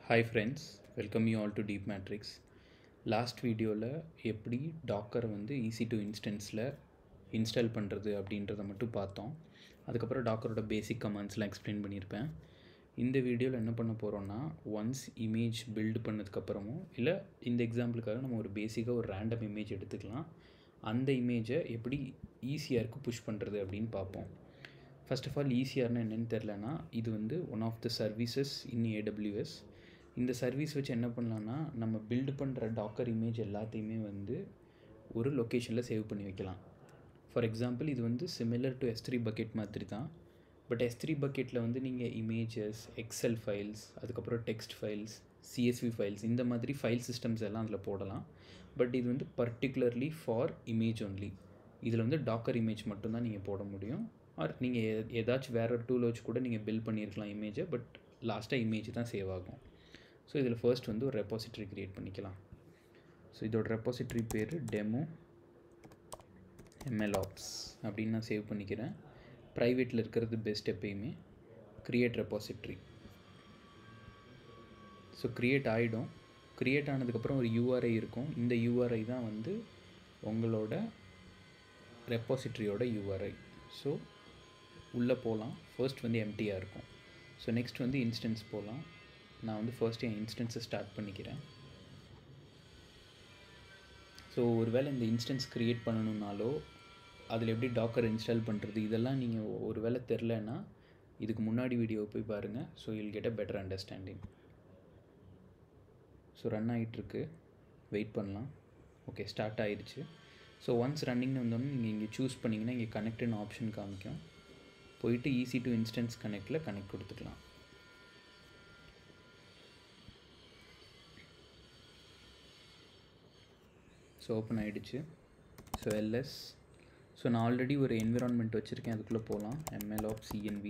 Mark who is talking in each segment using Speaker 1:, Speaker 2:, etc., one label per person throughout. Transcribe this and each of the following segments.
Speaker 1: Hi friends, welcome you all to Deep Matrix. Last வீடியோவில் எப்படி டாக்கரை வந்து EC2 இன்ஸ்டன்ஸில் இன்ஸ்டால் பண்ணுறது அப்படின்றத மட்டும் பார்த்தோம். அதுக்கப்புறம் டாக்கரோட பேசிக் கமாண்ட்ஸ்லாம் எக்ஸ்பிளைன் பண்ணியிருப்பேன். இந்த வீடியோவில் என்ன பண்ண போகிறோன்னா, ஒன்ஸ் இமேஜ் பில்டு பண்ணதுக்கப்புறமும் இல்லை இந்த எக்ஸாம்பிளுக்காக நம்ம ஒரு பேசிக்காக ஒரு ரேண்டம் இமேஜ் எடுத்துக்கலாம். அந்த இமேஜை எப்படி ஈசிஆருக்கு புஷ் பண்ணுறது அப்படின்னு பார்ப்போம். ஃபர்ஸ்ட் ஆஃப் ஆல் ஈசிஆர்னு என்னென்னு தெரிலனா, இது வந்து one of the services in AWS. இந்த சர்வீஸ் வச்சு என்ன பண்ணலான்னா, நம்ம பில்டு பண்ணுற டாக்கர் இமேஜ் எல்லாத்தையுமே வந்து ஒரு லொக்கேஷனில் சேவ் பண்ணி வைக்கலாம். ஃபார் எக்ஸாம்பிள் இது வந்து சிமிலர் டு S3 பக்கெட் மாதிரி தான். பட் S3 பக்கெட்டில் வந்து நீங்கள் இமேஜஸ், எக்ஸல் ஃபைல்ஸ், அதுக்கப்புறம் டெக்ஸ்ட் ஃபைல்ஸ், CSV ஃபைல்ஸ் இந்த மாதிரி ஃபைல் சிஸ்டம்ஸ் எல்லாம் அதில் போடலாம். பட் இது வந்து பர்டிகுலர்லி ஃபார் இமேஜ் ஒன்லி. இதில் வந்து டாக்கர் இமேஜ் மட்டும்தான் நீங்கள் போட முடியும். ஆர் நீங்கள் ஏதாச்சும் வேறு ஒரு டூல் வச்சு கூட நீங்கள் பில்ட் பண்ணியிருக்கலாம் இமேஜை. பட் லாஸ்ட்டாக இமேஜ் தான் சேவ் ஆகும். ஸோ இதில் ஃபர்ஸ்ட் வந்து ஒரு ரெப்பாசிட்டரி க்ரியேட் பண்ணிக்கலாம். ஸோ இதோட ரெப்பாசிட்டரி பேர் டெமோ MLOps அப்படின்னு நான் சேவ் பண்ணிக்கிறேன். ப்ரைவேட்டில் இருக்கிறது பெஸ்ட் எப்பயுமே. Create repository. ஸோ க்ரியேட் ஆகிடும். க்ரியேட் ஆனதுக்கப்புறம் ஒரு URI இருக்கும். இந்த URI தான் வந்து உங்களோட ரெப்பாசிட்டரியோட URI. ஸோ உள்ளே போகலாம். ஃபர்ஸ்ட் வந்து எம்டியாக இருக்கும். ஸோ நெக்ஸ்ட் வந்து இன்ஸ்டன்ஸ் போகலாம். நான் வந்து ஃபர்ஸ்ட் என் இன்ஸ்டன்ஸை ஸ்டார்ட் பண்ணிக்கிறேன். ஸோ ஒருவேளை இந்த இன்ஸ்டன்ஸ் க்ரியேட் பண்ணணுன்னாலோ அதில் எப்படி டாக்கர் இன்ஸ்டால் பண்ணுறது இதெல்லாம் நீங்கள் ஒரு வேளை தெரிலன்னா இதுக்கு முன்னாடி வீடியோவை போய் பாருங்கள். So you'll get a better understanding. So run ஆகிட்டுருக்கு. வெயிட் பண்ணலாம். ஓகே, ஸ்டார்ட் ஆகிடுச்சு. ஸோ ஒன்ஸ் ரன்னிங்னு வந்தோடனே நீங்கள் இங்கே சூஸ் பண்ணிங்கன்னா இங்கே கனெக்ட்னு ஆப்ஷன் காமிக்கும். போயிட்டு EC2 இன்ஸ்டன்ஸ் கனெக்டில் கனெக்ட் கொடுத்துக்கலாம். ஸோ ஓப்பன் ஆகிடுச்சு. So LS. ஸோ நான் ஆல்ரெடி ஒரு என்விரான்மெண்ட் வச்சுருக்கேன். அதுக்குள்ளே போகலாம். MLOps env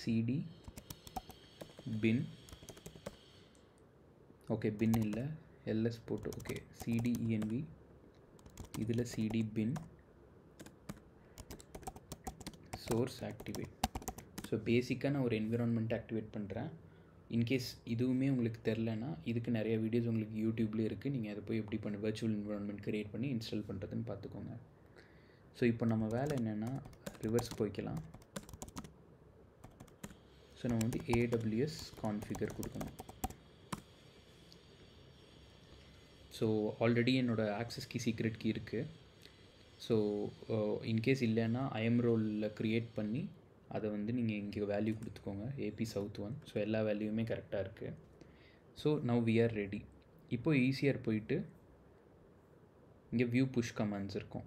Speaker 1: cd bin. Okay, bin இல்லை, LS போட்டு ஓகே cd env இதில் cd bin source activate. So பேசிக்காக நான் ஒரு என்விரான்மெண்ட் ஆக்டிவேட் பண்ணுறேன். இன்கேஸ் இதுவுமே உங்களுக்கு தெரிலனா இதுக்கு நிறைய வீடியோஸ் உங்களுக்கு யூடியூப்லேயே இருக்குது. நீங்கள் அதை போய் எப்படி பண்ணி வர்ச்சுவல் என்விரான்மெண்ட் க்ரியேட் பண்ணி இன்ஸ்டால் பண்ணுறதுன்னு பார்த்துக்கோங்க. ஸோ இப்போ நம்ம வேலை என்னென்னா ரிவர்ஸ் போய்க்கலாம். ஸோ நம்ம வந்து AWS கான்ஃபிகர் கொடுக்கணும். ஸோ ஆல்ரெடி என்னோடய ஆக்சஸ் கீ சீக்ரெட் கீ இருக்குது. ஸோ இன்கேஸ் இல்லைன்னா IAM ரோலில் க்ரியேட் பண்ணி அதை வந்து நீங்கள் இங்கே வேல்யூ கொடுத்துக்கோங்க. AP South 1. ஸோ எல்லா வேல்யூமே கரெக்டாக இருக்குது. So now we are ready. இப்போது ஈஸியாக போயிட்டு இங்கே வியூ புஷ் கமாண்ட்ஸ் இருக்கும்.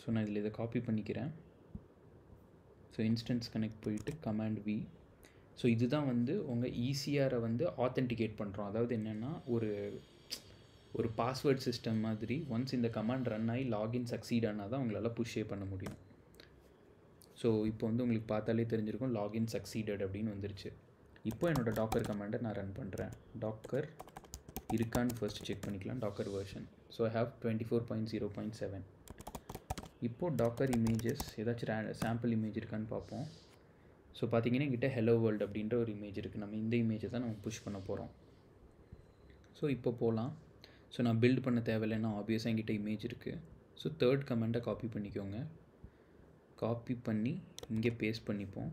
Speaker 1: ஸோ நான் இதில் இதை காப்பி பண்ணிக்கிறேன். ஸோ இன்ஸ்டன்ஸ் கனெக்ட் போயிட்டு கமாண்ட் V. ஸோ இதுதான் வந்து உங்கள் ECRை வந்து ஆத்தென்டிகேட் பண்ணுறோம். அதாவது என்னென்னா ஒரு பாஸ்வேர்ட் சிஸ்டம் மாதிரி. ஒன்ஸ் இந்த கமாண்ட் ரன் ஆகி லாகின் சக்சீட் ஆனால் தான் உங்களால் புஷ்ஷே பண்ண முடியும். ஸோ இப்போ வந்து உங்களுக்கு பார்த்தாலே தெரிஞ்சிருக்கும் லாகின் சக்சீடட் அப்படின்னு வந்துருச்சு. இப்போ என்னோடய டாக்கர் கமாண்டை நான் ரன் பண்ணுறேன். டாக்கர் இருக்கான்னு ஃபர்ஸ்ட் செக் பண்ணிக்கலாம். Docker version. So I have 24.0.7. இப்போது டாக்கர் இமேஜஸ் ஏதாச்சும் சாம்பிள் இமேஜ் இருக்கான்னு பார்ப்போம். ஸோ பார்த்தீங்கன்னா என்கிட்ட ஹெலோ வேர்ல்டு அப்படின்ற ஒரு இமேஜ் இருக்குது. நம்ம இந்த இமேஜை தான் நம்ம புஷ் பண்ண போகிறோம். ஸோ இப்போ போகலாம். ஸோ நான் பில்ட் பண்ண தேவையில்லைன்னா ஆப்வியஸாக என்கிட்ட இமேஜ் இருக்குது. ஸோ தேர்ட் கமெண்ட்டை காப்பி பண்ணிக்கோங்க. காப்பி பண்ணி இங்கே பேஸ்ட் பண்ணிப்போம்.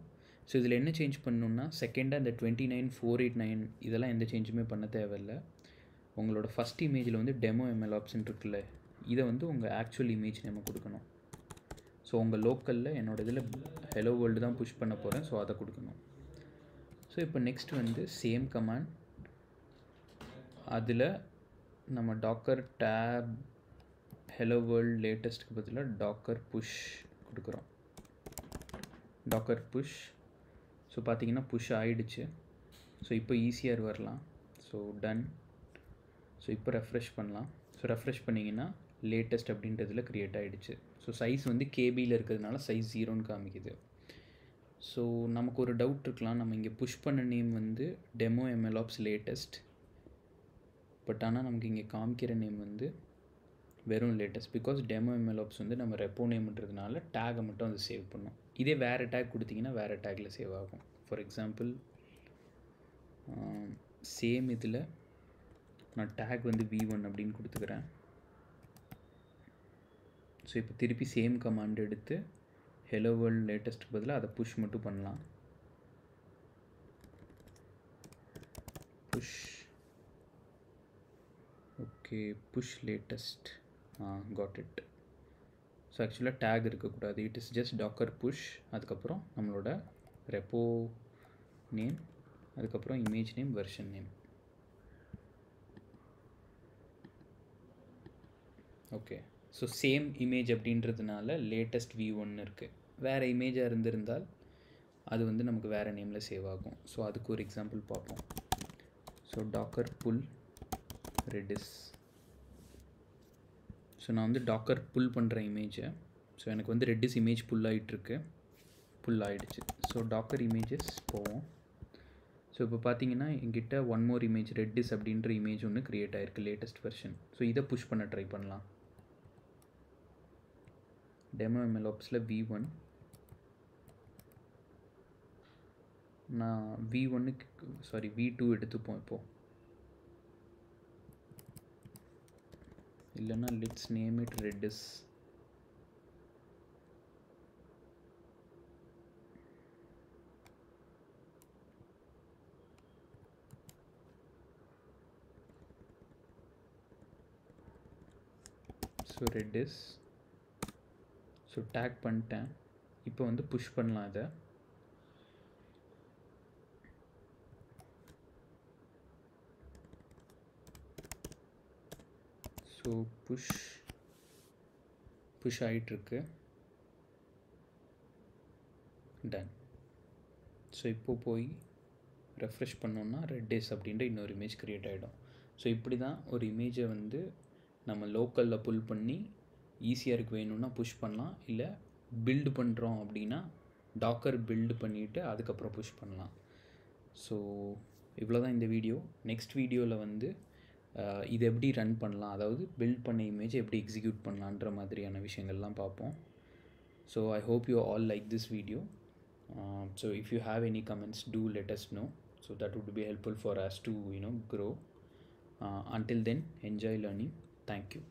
Speaker 1: ஸோ இதில் என்ன சேஞ்ச் பண்ணணுன்னா, செகண்டாக இந்த 29.489 இதெல்லாம் எந்த சேஞ்சுமே பண்ண தேவையில்லை. உங்களோட ஃபஸ்ட் இமேஜில் வந்து டெமோ MLOps இருக்குல்ல, இதை வந்து உங்கள் ஆக்சுவல் இமேஜ் நேமை கொடுக்கணும். ஸோ உங்கள் லோக்கலில் என்னோட இதில் ஹெலோ வேர்ல்டு தான் புஷ் பண்ண போகிறேன். ஸோ அதை கொடுக்கணும். ஸோ இப்போ நெக்ஸ்ட் வந்து சேம் கமாண்ட். அதில் நம்ம டாக்கர் டேப் ஹெலோ வேர்ல்டு லேட்டஸ்ட்டுக்கு பதிலாக டாக்கர் புஷ் கொடுக்குறோம். Docker push. ஸோ பார்த்தீங்கன்னா புஷ் ஆகிடுச்சு. ஸோ இப்போ ECR வரலாம். So done. ஸோ இப்போ ரெஃப்ரெஷ் பண்ணலாம். ஸோ ரெஃப்ரெஷ் பண்ணிங்கன்னா லேட்டஸ்ட் அப்படின்றதில் க்ரியேட் ஆகிடுச்சு. ஸோ சைஸ் வந்து KBயில் இருக்கிறதுனால சைஸ் 0ன்னு காமிக்குது. ஸோ நமக்கு ஒரு டவுட் இருக்கலாம், நம்ம இங்கே புஷ் பண்ண நேம் வந்து டெமோ MLOps லேட்டஸ்ட். பட் ஆனால் நமக்கு இங்கே காமிக்கிற நேம் வந்து வெறும் லேட்டஸ்ட். பிகாஸ் டெமோ MLOps வந்து நம்ம ரெப்போ நேம்ன்றதுனால டேகை மட்டும் அது சேவ் பண்ணும். இதே வேறு டேக் கொடுத்தீங்கன்னா வேறு டேக்கில் சேவ் ஆகும். ஃபார் எக்ஸாம்பிள் சேம் இதில் நான் டேக் வந்து v1 அப்படின்னு கொடுத்துக்கிறேன். ஸோ இப்போ திருப்பி சேம் கமாண்ட் எடுத்து ஹெலோ வேர்ல்ட் லேட்டஸ்ட்டுக்கு பதிலாக அதை புஷ் மட்டும் பண்ணலாம். Push okay, push latest. Got it. So ஆக்சுவலாக டேக் இருக்கக்கூடாது. It is just docker push, அதுக்கப்புறம் நம்மளோட ரெப்போ நேம், அதுக்கப்புறம் image name, version name. Okay, so same image அப்படின்றதுனால லேட்டஸ்ட் v1 இருக்குது. வேறு இமேஜாக இருந்திருந்தால் அது வந்து நமக்கு வேறு நேமில் சேவ் ஆகும். ஸோ அதுக்கு ஒரு எக்ஸாம்பிள் பார்ப்போம். ஸோ டாக்கர் புல் ரெடிஸ். ஸோ நான் வந்து டாக்கர் புல் பண்ணுற இமேஜை, ஸோ எனக்கு வந்து ரெடிஸ் இமேஜ் புல் ஆகிடுச்சு. ஸோ டாக்கர் இமேஜஸ் போவோம். ஸோ இப்போ பார்த்தீங்கன்னா என்கிட்ட ஒன் மோர் இமேஜ் ரெட்டிஸ் அப்படின்ற இமேஜ் ஒன்று க்ரியேட் ஆகிருக்கு, லேட்டஸ்ட் வெர்ஷன். ஸோ இதை புஷ் பண்ண ட்ரை பண்ணலாம். டெமோ MLOpsல v1, நான் v2 எடுத்துப்போம். இப்போது இல்லைன்னா let's name it Redis. So Redis. So tag பண்ணிட்டேன். இப்போ வந்து புஷ் பண்ணலாம் இதை. ஸோ புஷ் ஆகிட்டுருக்கு. டன். ஸோ இப்போ போய் ரெஃப்ரெஷ் பண்ணோன்னா ரெட்டிஸ் அப்படின்ற இன்னொரு இமேஜ் க்ரியேட் ஆகிடும். ஸோ இப்படி தான் ஒரு இமேஜை வந்து நம்ம லோக்கலில் புல் பண்ணி ஈஸியாக இருக்கு வேணும்னா புஷ் பண்ணலாம். இல்லை பில்டு பண்ணுறோம் அப்படின்னா டாக்கர் பில்டு பண்ணிவிட்டு அதுக்கப்புறம் புஷ் பண்ணலாம். ஸோ இவ்வளோ தான் இந்த வீடியோ. நெக்ஸ்ட் வீடியோவில் வந்து இது எப்படி ரன் பண்ணலாம், அதாவது பில்ட் பண்ண இமேஜ் எப்படி எக்ஸிக்யூட் பண்ணலான்ற மாதிரியான விஷயங்கள்லாம் பார்ப்போம். So I hope you all like this video. So if you have any comments, do let us know. So that would be helpful for us to grow. Until then, enjoy learning. Thank you.